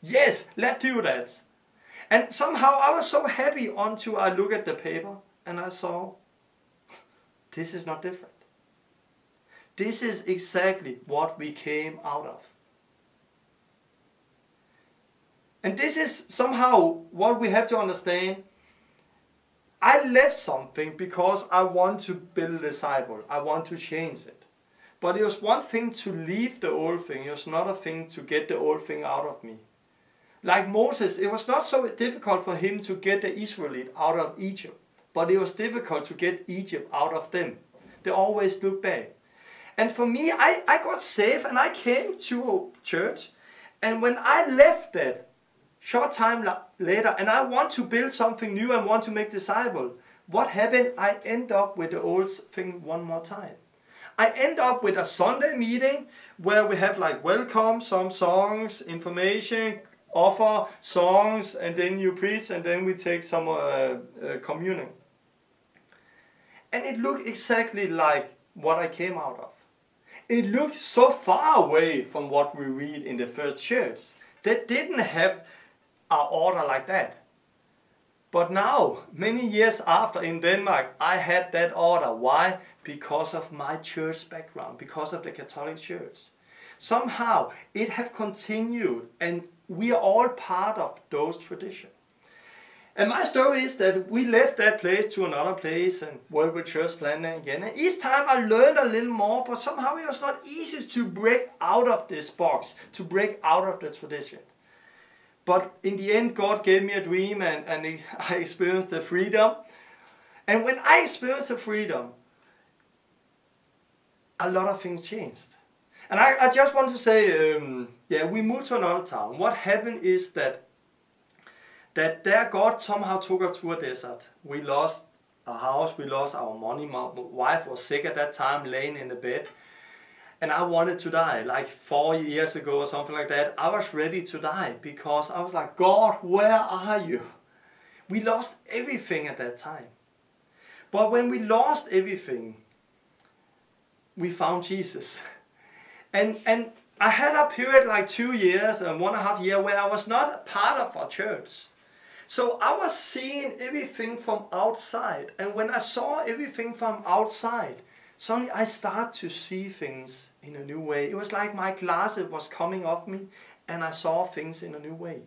Yes, let's do that. And somehow I was so happy until I looked at the paper and I saw, this is not different. This is exactly what we came out of. And this is somehow what we have to understand. I left something because I want to build a disciple. I want to change it. But it was one thing to leave the old thing. It was another thing to get the old thing out of me. Like Moses, it was not so difficult for him to get the Israelites out of Egypt. But it was difficult to get Egypt out of them. They always look back. And for me, I got saved and I came to a church. And when I left that, short time later, and I want to build something new and want to make disciples, what happened? I end up with the old thing one more time. I end up with a Sunday meeting where we have welcome, some songs, information, offer, songs, and then you preach, and then we take some communion. And it looked exactly like what I came out of. It looked so far away from what we read in the first church. They didn't have an order like that. But now, many years after in Denmark, I had that order. Why? Because of my church background, because of the Catholic Church. Somehow, it has continued, and we are all part of those traditions. And my story is that we left that place to another place and worked with church planning again. And each time I learned a little more, but somehow it was not easy to break out of this box, to break out of the tradition. But in the end, God gave me a dream, and I experienced the freedom. And when I experienced the freedom, a lot of things changed. And I just want to say, we moved to another town. What happened is that there God somehow took us to a desert. We lost our house, we lost our money. My wife was sick at that time, laying in the bed. And I wanted to die, 4 years ago or something like that. I was ready to die because I was like, God, where are you? We lost everything at that time. But when we lost everything, we found Jesus. And I had a period 2 years and 1.5 years where I was not part of our church. So I was seeing everything from outside. And when I saw everything from outside, suddenly I started to see things in a new way. It was like my glasses was coming off me and I saw things in a new way.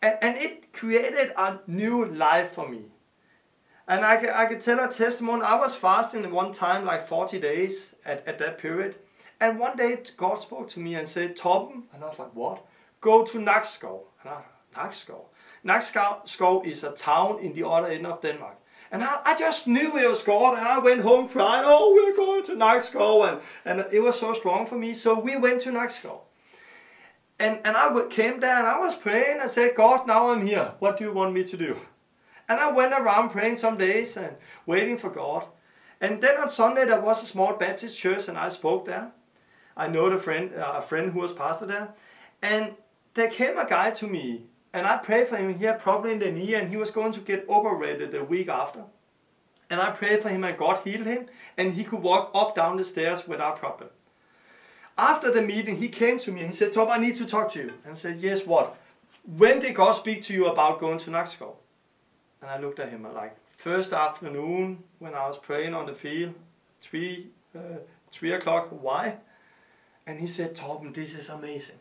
And it created a new life for me. And I can tell a testimony. I was fasting one time 40 days at that period. And one day God spoke to me and said, Torben, and I was like, what? Go to Nakskov. And I, Nakskov? Nakskov is a town in the other end of Denmark. And I just knew it was God, and I went home crying, oh, we're going to Nakskov, and it was so strong for me. So we went to Nakskov. And I came there and I was praying and said, God, now I'm here. What do you want me to do? And I went around praying some days and waiting for God. And then on Sunday there was a small Baptist church and I spoke there. I know a friend who was pastor there. And there came a guy to me and I prayed for him. He had problem in the knee and he was going to get operated the week after. And I prayed for him and God healed him and he could walk up down the stairs without problem. After the meeting, he came to me and he said, Tom, I need to talk to you. And I said, yes, what? When did God speak to you about going to Nakskov? And I looked at him like, first afternoon when I was praying on the field, 3 o'clock, why? And he said, Torben, this is amazing.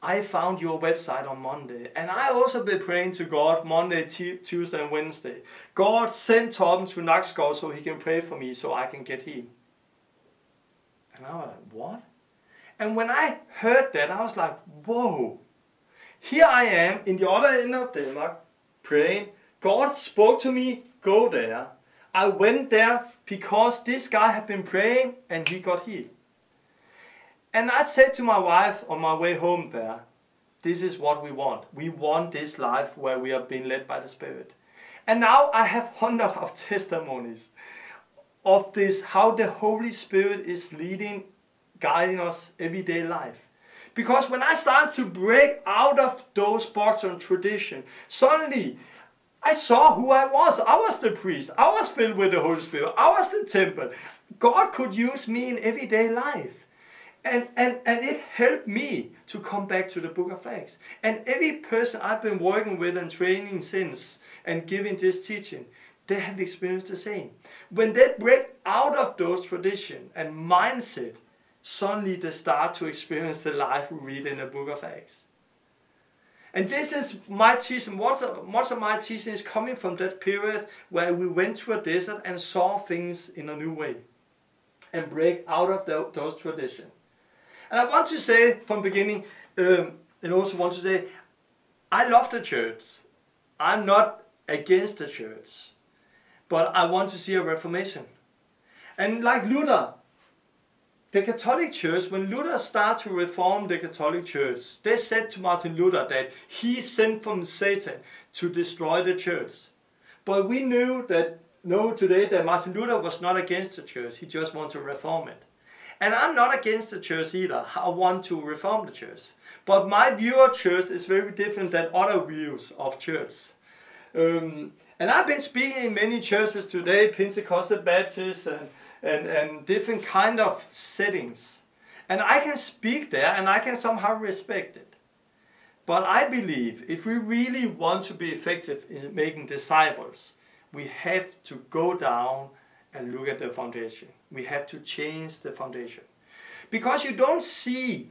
I found your website on Monday and I also been praying to God Monday, Tuesday and Wednesday. God sent Torben to Nakskov so he can pray for me so I can get healed. And I was like, what? And when I heard that, I was like, whoa, here I am in the other end of Denmark praying. God spoke to me, go there. I went there because this guy had been praying and he got healed. And I said to my wife on my way home there, this is what we want. We want this life where we are being led by the Spirit. And now I have hundreds of testimonies of this, how the Holy Spirit is leading, guiding us everyday life. Because when I started to break out of those boxes and tradition, suddenly I saw who I was. I was the priest. I was filled with the Holy Spirit. I was the temple. God could use me in everyday life. And it helped me to come back to the book of Acts. And every person I've been working with and training since and giving this teaching, they have experienced the same. When they break out of those traditions and mindset, suddenly they start to experience the life we read in the book of Acts. And this is my teaching. Much of my teaching is coming from that period where we went to a desert and saw things in a new way. And break out of those traditions. And I want to say from the beginning, and also want to say, I love the church. I'm not against the church. But I want to see a reformation. And like Luther, the Catholic Church, when Luther started to reform the Catholic Church, they said to Martin Luther that he sent from Satan to destroy the church. But we know today that Martin Luther was not against the church, he just wanted to reform it. And I'm not against the church either, I want to reform the church. But my view of church is very different than other views of church. And I've been speaking in many churches today, Pentecostal Baptist and different kind of settings. And I can speak there and I can somehow respect it. But I believe if we really want to be effective in making disciples, we have to go down and look at the foundation. We have to change the foundation. Because you don't see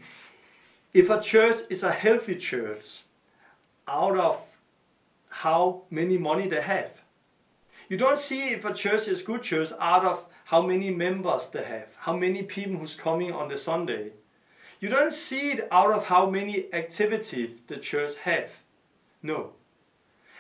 if a church is a healthy church out of how many money they have. You don't see if a church is a good church out of how many members they have, how many people who's coming on the Sunday. You don't see it out of how many activities the church have. No.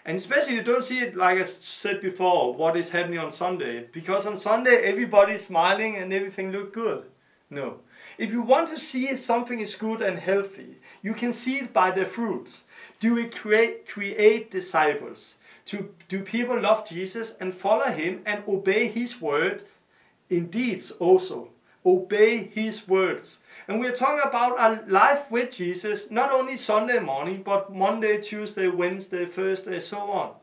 And especially you don't see it, like I said before, what is happening on Sunday. Because on Sunday everybody's smiling and everything looks good. No. If you want to see if something is good and healthy, you can see it by the fruits. Do we create disciples? Do people love Jesus and follow him and obey his word in deeds also? Obey his words. And we're talking about a life with Jesus, not only Sunday morning, but Monday, Tuesday, Wednesday, Thursday, so on.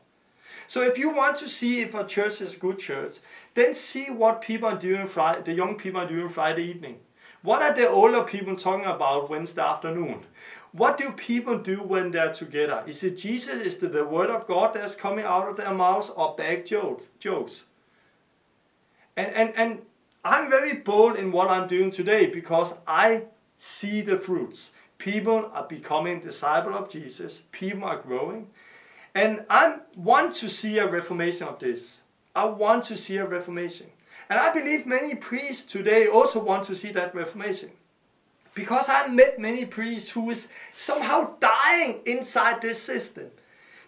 So if you want to see if a church is a good church, then see what people are doing the young people are doing Friday evening. What are the older people talking about Wednesday afternoon? What do people do when they're together? Is it Jesus? Is it the word of God that's coming out of their mouths, or bad jokes? And I'm very bold in what I'm doing today because I see the fruits. People are becoming disciples of Jesus. People are growing. And I want to see a reformation of this. I want to see a reformation. And I believe many priests today also want to see that reformation. Because I met many priests who is somehow dying inside this system.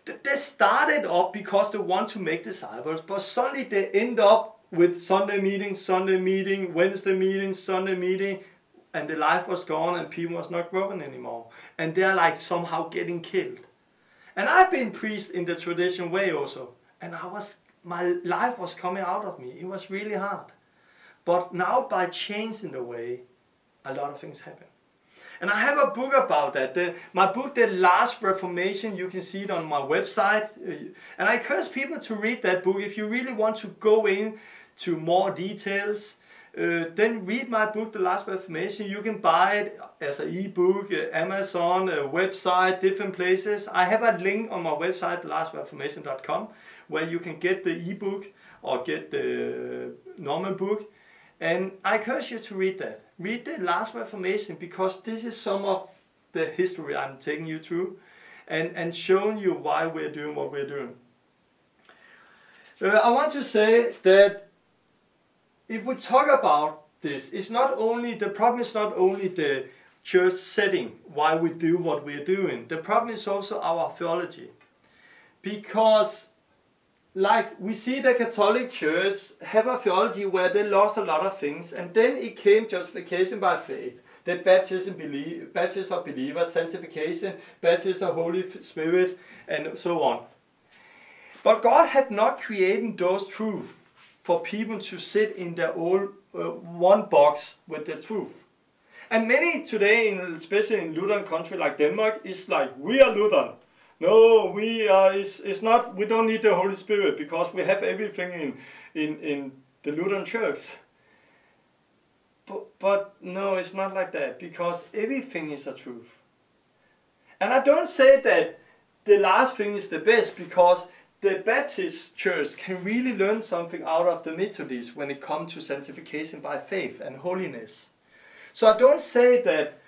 They started up because they want to make disciples, but suddenly they end up with Sunday meeting, Wednesday meeting, Sunday meeting, and the life was gone and people was not growing anymore. And they're like somehow getting killed. And I've been priest in the traditional way also. And my life was coming out of me. It was really hard. But now by changing the way, a lot of things happen. And I have a book about that. My book, The Last Reformation, you can see it on my website. And I encourage people to read that book. If you really want to go into more details, then read my book, The Last Reformation. You can buy it as an e-book, Amazon, website, different places. I have a link on my website, thelastreformation.com, where you can get the e-book or get the normal book. And I encourage you to read that. Read The Last Reformation, because this is some of the history I'm taking you through and showing you why we're doing what we're doing. I want to say that if we talk about this, it's not only, the problem is not only the church setting, why we do what we're doing. The problem is also our theology. Because like we see the Catholic Church have a theology where they lost a lot of things, and then it came justification by faith, the baptism of believers, sanctification, baptism of Holy Spirit, and so on. But God had not created those truths for people to sit in their own one box with the truth. And many today, especially in Lutheran country like Denmark, is like, we are Lutheran. No, it's not, we don't need the Holy Spirit because we have everything in the Lutheran Church. But no, it's not like that, because everything is a truth. And I don't say that the last thing is the best, because the Baptist Church can really learn something out of the Methodists when it comes to sanctification by faith and holiness. So I don't say that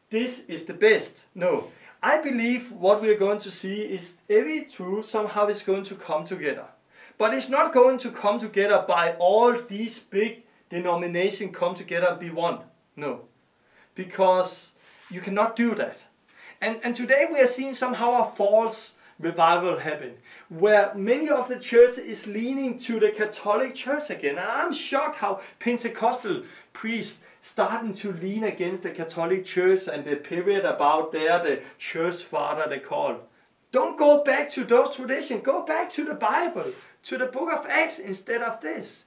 this is the best, no. I believe what we are going to see is every truth somehow is going to come together. But it's not going to come together by all these big denominations come together and be one. No. Because you cannot do that. And today we are seeing somehow a false revival happen, where many of the churches is leaning to the Catholic Church again. And I'm shocked how Pentecostal priests starting to lean against the Catholic Church and the period about there, the church father they call. Don't go back to those traditions. Go back to the Bible, to the book of Acts instead of this.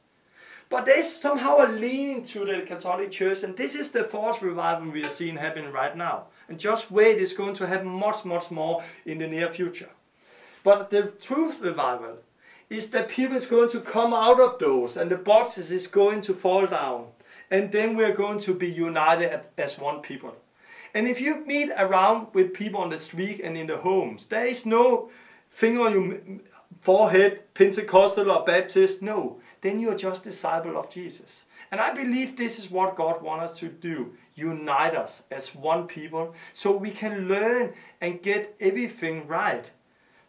But there's somehow a leaning to the Catholic Church, and this is the false revival we are seeing happen right now. And just wait, it's going to happen much, much more in the near future. But the truth revival is that people is going to come out of those, and the boxes is going to fall down. And then we're going to be united as one people. And if you meet around with people on the street and in the homes, there is no thing on your forehead, Pentecostal or Baptist, no. Then you're just a disciple of Jesus. And I believe this is what God wants us to do. Unite us as one people so we can learn and get everything right.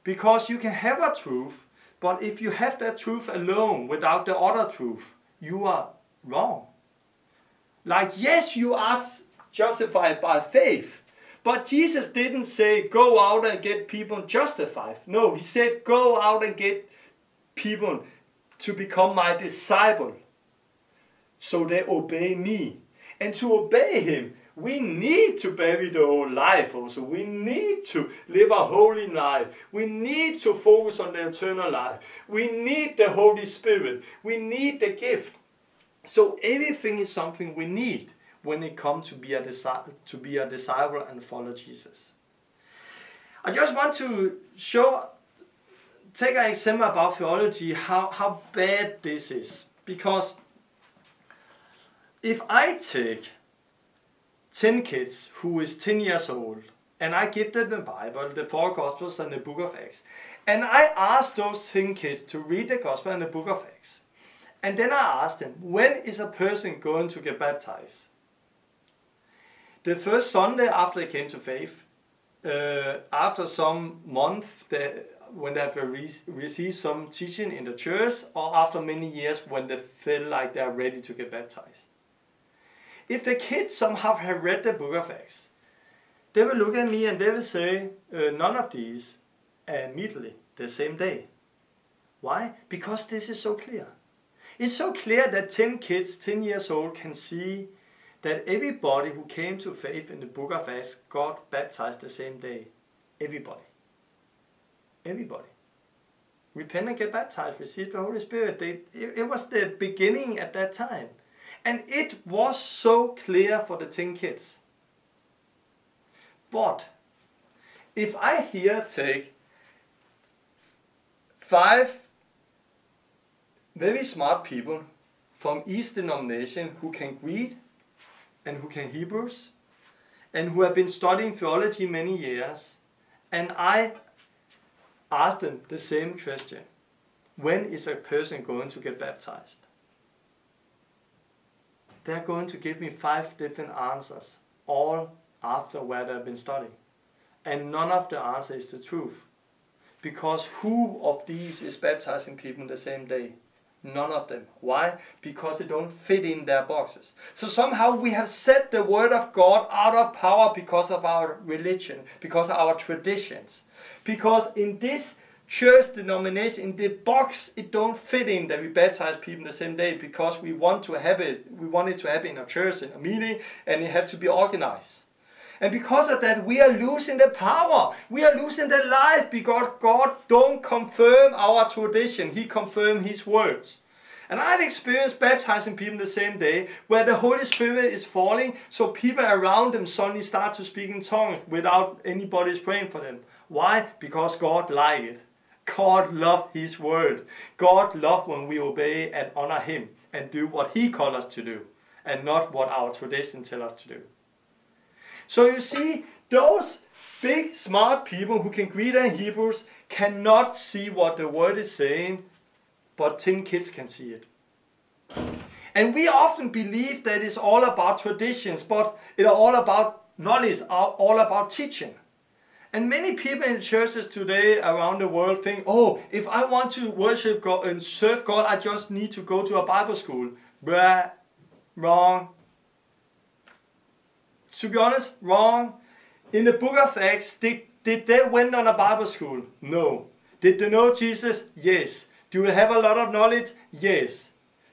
Because you can have a truth, but if you have that truth alone without the other truth, you are wrong. Like, yes, you are justified by faith, but Jesus didn't say go out and get people justified. No, he said go out and get people to become my disciple so they obey me. And to obey him, we need to bury the old life also. We need to live a holy life. We need to focus on the eternal life. We need the Holy Spirit. We need the gift. So everything is something we need when it comes to be a disciple and follow Jesus. I just want to take an example about theology, how bad this is. Because if I take 10 kids who is 10 years old, and I give them the Bible, the 4 Gospels and the book of Acts, and I ask those 10 kids to read the Gospel and the book of Acts, and then I asked them, when is a person going to get baptized? The first Sunday after they came to faith, after some month, when they have received some teaching in the church, or after many years when they feel like they are ready to get baptized. if the kids somehow have read the book of Acts, they will look at me and they will say, none of these immediately, the same day. Why? Because this is so clear. It's so clear that 10 kids, 10 years old, can see that everybody who came to faith in the book of Acts got baptized the same day. Everybody. Everybody. Repent and get baptized, receive the Holy Spirit. It was the beginning at that time. And it was so clear for the 10 kids. But if I here take 5 very smart people from each denomination who can read and who can Hebrews and who have been studying theology many years, and I ask them the same question: when is a person going to get baptized? They're going to give me 5 different answers, all after where they've been studying. And none of the answers is the truth. Because who of these is baptizing people the same day? None of them. Why? Because they don't fit in their boxes. So somehow we have set the word of God out of power because of our religion, because of our traditions. Because in this church denomination, in the box, it don't fit in that we baptize people the same day, because we want to have it. We want it to happen in a church, in a meeting, and it had to be organized. And because of that, we are losing the power. We are losing the life, because God don't confirm our tradition. He confirms His words. And I've experienced baptizing people the same day, where the Holy Spirit is falling, so people around them suddenly start to speak in tongues without anybody praying for them. Why? Because God likes it. God loves His word. God loves when we obey and honor Him and do what He calls us to do, and not what our tradition tells us to do. So you see, those big smart people who can read in Hebrews cannot see what the word is saying, but 10 kids can see it. And we often believe that it's all about traditions, but it's all about knowledge, all about teaching. And many people in churches today around the world think, oh, if I want to worship God and serve God, I just need to go to a Bible school. Blah, wrong. To be honest, wrong. In the book of Acts, did they went on a Bible school? No. Did they know Jesus? Yes. Do they have a lot of knowledge? Yes.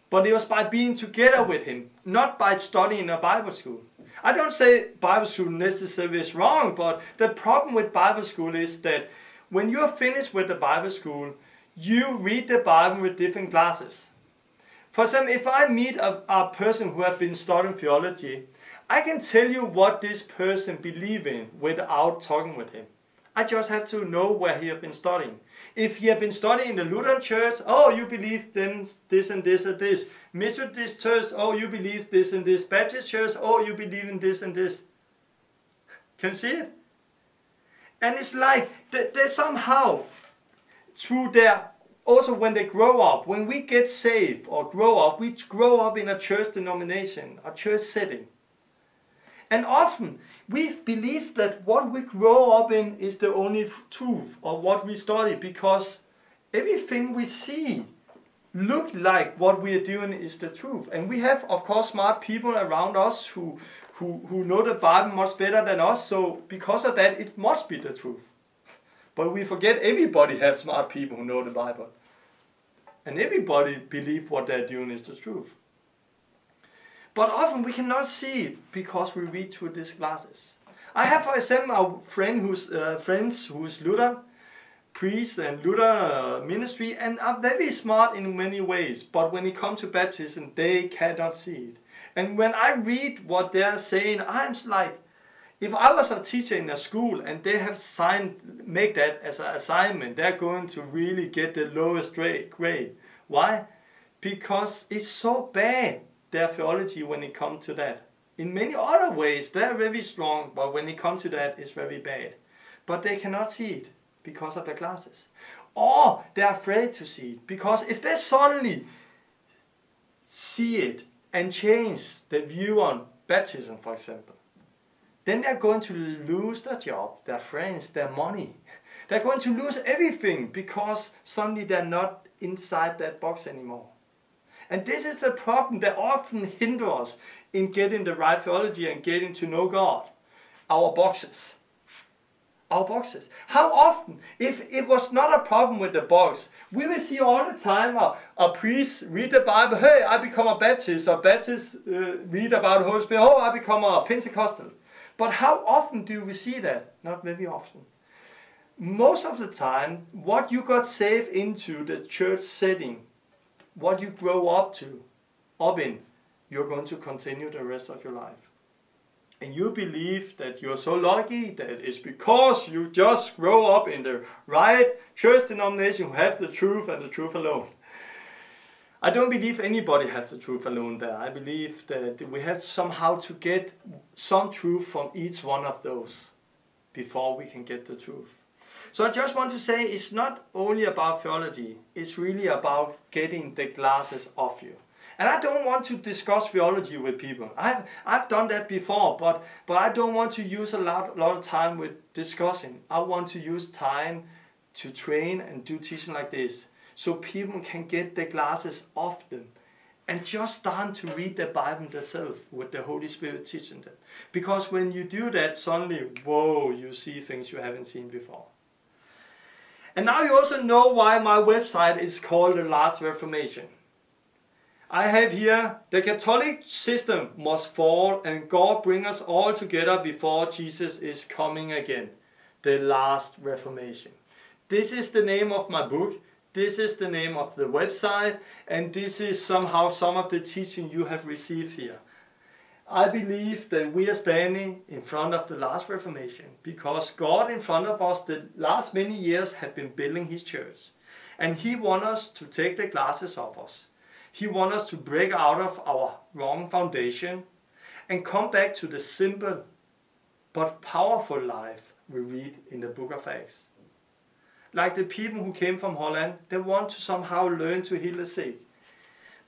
But it was by being together with Him, not by studying a Bible school. I don't say Bible school necessarily is wrong, but the problem with Bible school is that when you are finished with the Bible school, you read the Bible with different glasses. For example, if I meet a person who has been studying theology, I can tell you what this person believes in without talking with him. I just have to know where he has been studying. If he has been studying in the Lutheran church, oh, you believe then this and this and this. Methodist church, oh, you believe this and this. Baptist church, oh, you believe in this and this. Can you see it? And it's like they somehow, through their, also when they grow up, when we get saved or grow up, we grow up in a church denomination, a church setting. And often we believe that what we grow up in is the only truth, or what we study, because everything we see look like what we are doing is the truth. And we have, of course, smart people around us who know the Bible much better than us, so because of that it must be the truth. But we forget everybody has smart people who know the Bible. And everybody believes what they're doing is the truth. But often we cannot see it because we read through these glasses. I have, for example, a friend who's Luther priest and Luther ministry, and are very smart in many ways. But when it comes to baptism, they cannot see it. And when I read what they are saying, I'm like, if I was a teacher in a school and they have make that as an assignment, they're going to really get the lowest grade. Why? Because it's so bad, their theology, when it comes to that. In many other ways, they're very strong, but when it comes to that, it's very bad. But they cannot see it because of the glasses. Or they're afraid to see it, because if they suddenly see it and change the view on baptism, for example, then they're going to lose their job, their friends, their money. They're going to lose everything because suddenly they're not inside that box anymore. And this is the problem that often hinders us in getting the right theology and getting to know God. Our boxes. Our boxes. How often, if it was not a problem with the box, we will see all the time a priest read the Bible, hey, I become a Baptist, read about the Holy Spirit, oh, I become a Pentecostal. But how often do we see that? Not very often. Most of the time, what you got saved into the church setting, what you grow up in, you're going to continue the rest of your life. And you believe that you're so lucky that it's because you just grow up in the right church denomination who have the truth and the truth alone. I don't believe anybody has the truth alone there. I believe that we have somehow to get some truth from each one of those before we can get the truth. So I just want to say it's not only about theology, it's really about getting the glasses off you. And I don't want to discuss theology with people. I've done that before, but I don't want to use a lot of time with discussing. I want to use time to train and do teaching like this, so people can get the glasses off them and just start to read the Bible themselves with the Holy Spirit teaching them. Because when you do that, suddenly, whoa, you see things you haven't seen before. And now you also know why my website is called The Last Reformation. I have here, the Catholic system must fall and God bring us all together before Jesus is coming again. The Last Reformation. This is the name of my book, this is the name of the website, and this is somehow some of the teaching you have received here. I believe that we are standing in front of the last Reformation because God in front of us the last many years have been building His church. And He wants us to take the glasses off us. He wants us to break out of our wrong foundation and come back to the simple but powerful life we read in the book of Acts. Like the people who came from Holland, they want to somehow learn to heal the sick.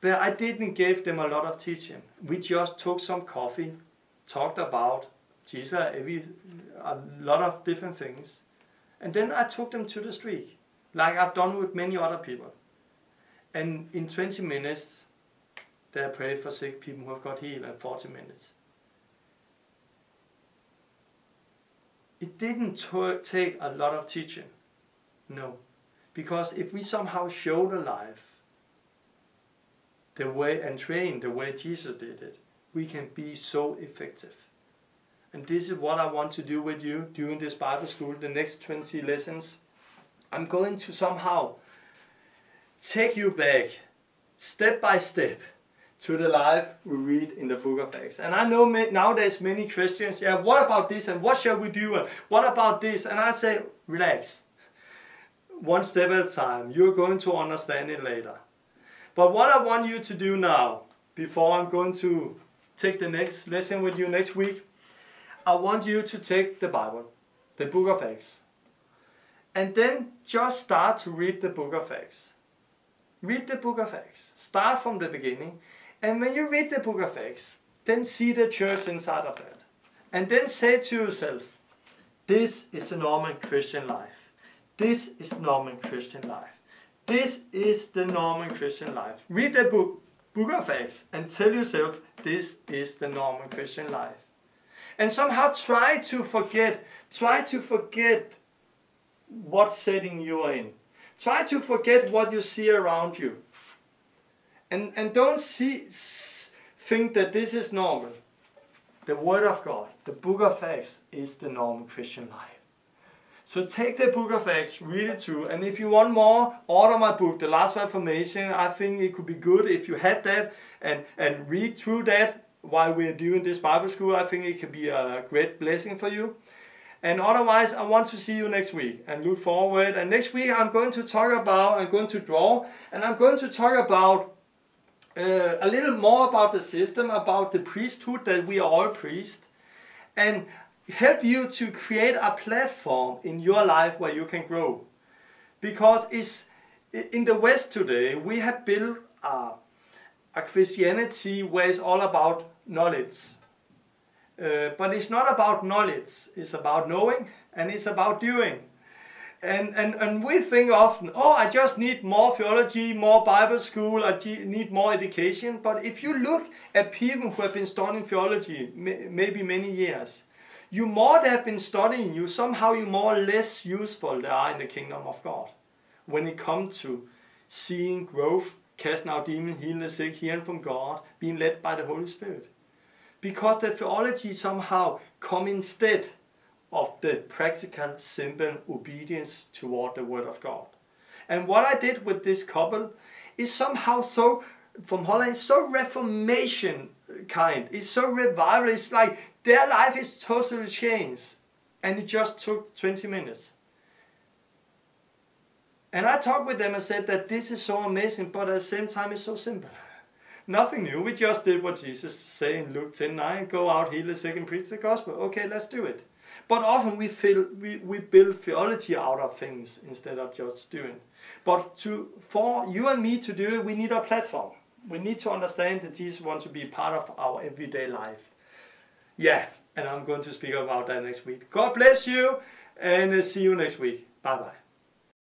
But I didn't give them a lot of teaching. We just took some coffee, talked about Jesus, a lot of different things. And then I took them to the street, like I've done with many other people. And in 20 minutes, they prayed for sick people who have got healed in 40 minutes. It didn't take a lot of teaching. No. Because if we somehow show the life, the way and train the way Jesus did it, we can be so effective. And this is what I want to do with you during this Bible school, the next 20 lessons. I'm going to somehow take you back, step by step, to the life we read in the book of Acts. And I know now there's many Christians, yeah, what about this and what shall we do and what about this? And I say, relax. One step at a time. You're going to understand it later. But what I want you to do now, before I'm going to take the next lesson with you next week, I want you to take the Bible, the book of Acts, and then just start to read the book of Acts. Read the book of Acts. Start from the beginning. And when you read the book of Acts, then see the church inside of that. And then say to yourself, this is the normal Christian life. This is the normal Christian life. This is the normal Christian life. Read the book of Acts and tell yourself, this is the normal Christian life. And somehow try to forget what setting you are in. Try to forget what you see around you. And don't think that this is normal. The Word of God, the book of Acts, is the normal Christian life. So take the book of Acts, read it through, and if you want more, order my book, The Last Reformation. I think it could be good if you had that and read through that while we're doing this Bible school. I think it could be a great blessing for you. And otherwise, I want to see you next week and look forward. And next week I'm going to talk about, I'm going to draw, and I'm going to talk about a little more about the system, about the priesthood, that we are all priests, and help you to create a platform in your life where you can grow. Because in the West today, we have built a Christianity where it's all about knowledge. But it's not about knowledge, it's about knowing and it's about doing. And we think often, oh, I just need more theology, more Bible school, I need more education. But if you look at people who have been studying theology, maybe many years, you more they have been studying, you somehow you more or less useful they are in the kingdom of God. When it comes to seeing growth, casting out demons, healing the sick, hearing from God, being led by the Holy Spirit. Because the theology somehow come instead of the practical, simple obedience toward the Word of God. And what I did with this couple is somehow so, from Holland, so reformation kind. It's so revival. It's like their life is totally changed. And it just took 20 minutes. And I talked with them and said that this is so amazing, but at the same time it's so simple. Nothing new. We just did what Jesus said in Luke 10:9. Go out, heal the sick, and preach the gospel. Okay, let's do it. But often we build theology out of things instead of just doing. But for you and me to do it, we need a platform. We need to understand that Jesus wants to be part of our everyday life. Yeah, and I'm going to speak about that next week. God bless you, and see you next week. Bye-bye.